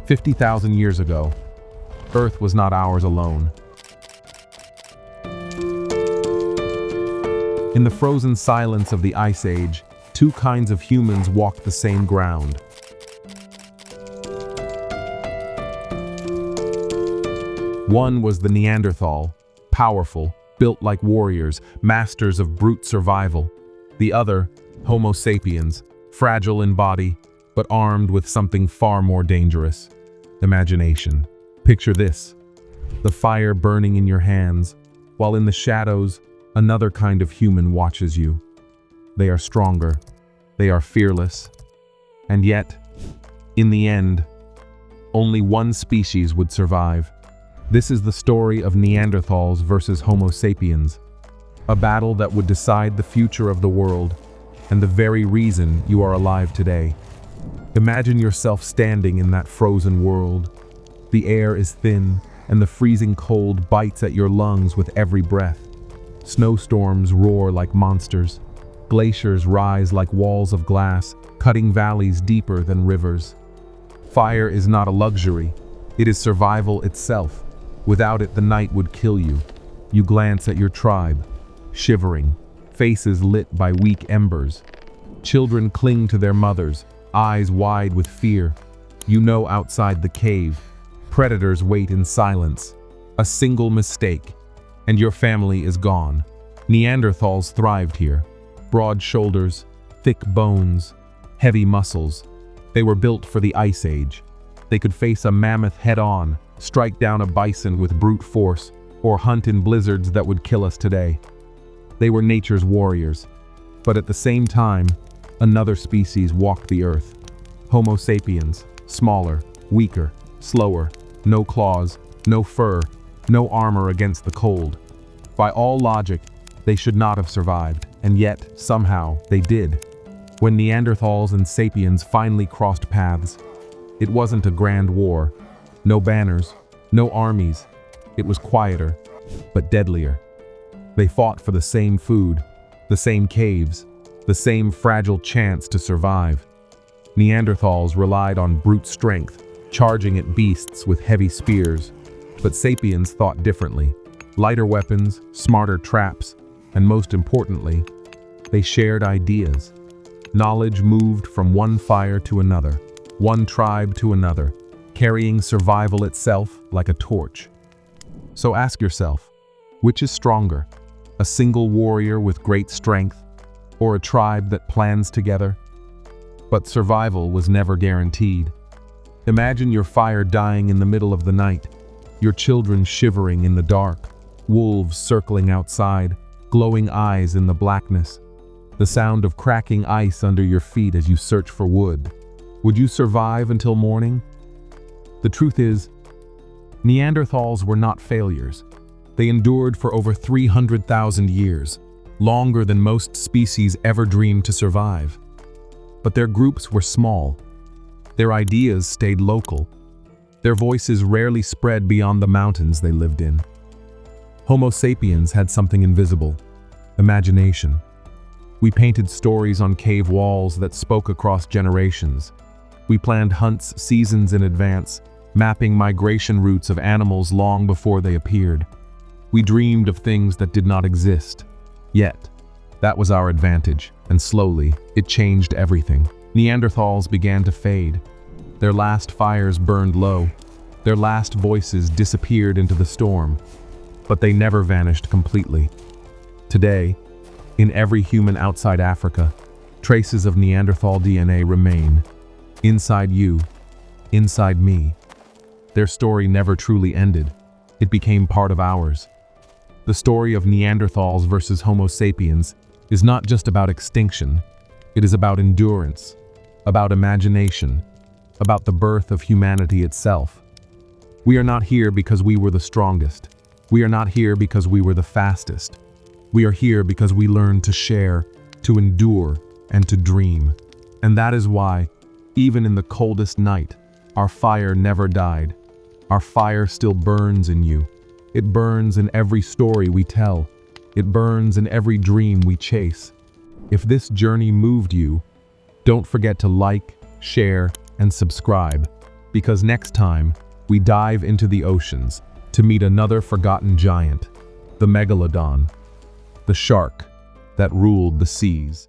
50,000 years ago, Earth was not ours alone. In the frozen silence of the Ice Age, two kinds of humans walked the same ground. One was the Neanderthal, powerful, built like warriors, masters of brute survival. The other, Homo sapiens, fragile in body, but armed with something far more dangerous: imagination. Picture this: the fire burning in your hands, while in the shadows, another kind of human watches you. They are stronger, they are fearless, and yet, in the end, only one species would survive. This is the story of Neanderthals versus Homo sapiens, a battle that would decide the future of the world and the very reason you are alive today. Imagine yourself standing in that frozen world. The air is thin, and the freezing cold bites at your lungs with every breath. Snowstorms roar like monsters. Glaciers rise like walls of glass, cutting valleys deeper than rivers. Fire is not a luxury, it is survival itself. Without it, the night would kill you. You glance at your tribe, shivering, faces lit by weak embers. Children cling to their mothers, eyes wide with fear. You know outside the cave, predators wait in silence. A single mistake, and your family is gone. Neanderthals thrived here. Broad shoulders, thick bones, heavy muscles. They were built for the Ice Age. They could face a mammoth head-on, strike down a bison with brute force, or hunt in blizzards that would kill us today. They were nature's warriors. But at the same time, another species walked the earth. Homo sapiens, smaller, weaker, slower, no claws, no fur, no armor against the cold. By all logic, they should not have survived, and yet, somehow, they did. When Neanderthals and sapiens finally crossed paths, it wasn't a grand war. No banners, no armies. It was quieter, but deadlier. They fought for the same food, the same caves, the same fragile chance to survive. Neanderthals relied on brute strength, charging at beasts with heavy spears. But sapiens thought differently. Lighter weapons, smarter traps, and most importantly, they shared ideas. Knowledge moved from one fire to another, one tribe to another, carrying survival itself like a torch. So ask yourself, which is stronger? A single warrior with great strength, or a tribe that plans together? But survival was never guaranteed. Imagine your fire dying in the middle of the night, your children shivering in the dark, wolves circling outside, glowing eyes in the blackness, the sound of cracking ice under your feet as you search for wood. Would you survive until morning? The truth is, Neanderthals were not failures. They endured for over 300,000 years, longer than most species ever dreamed to survive. But their groups were small. Their ideas stayed local. Their voices rarely spread beyond the mountains they lived in. Homo sapiens had something invisible: imagination. We painted stories on cave walls that spoke across generations. We planned hunts seasons in advance, mapping migration routes of animals long before they appeared. We dreamed of things that did not exist. Yet, that was our advantage, and slowly, it changed everything. Neanderthals began to fade. Their last fires burned low. Their last voices disappeared into the storm. But they never vanished completely. Today, in every human outside Africa, traces of Neanderthal DNA remain. Inside you, inside me. Their story never truly ended. It became part of ours. The story of Neanderthals versus Homo sapiens is not just about extinction. It is about endurance, about imagination, about the birth of humanity itself. We are not here because we were the strongest. We are not here because we were the fastest. We are here because we learned to share, to endure, and to dream. And that is why, even in the coldest night, our fire never died. Our fire still burns in you. It burns in every story we tell. It burns in every dream we chase. If this journey moved you, don't forget to like, share, and subscribe, because next time we dive into the oceans to meet another forgotten giant, the megalodon, the shark that ruled the seas.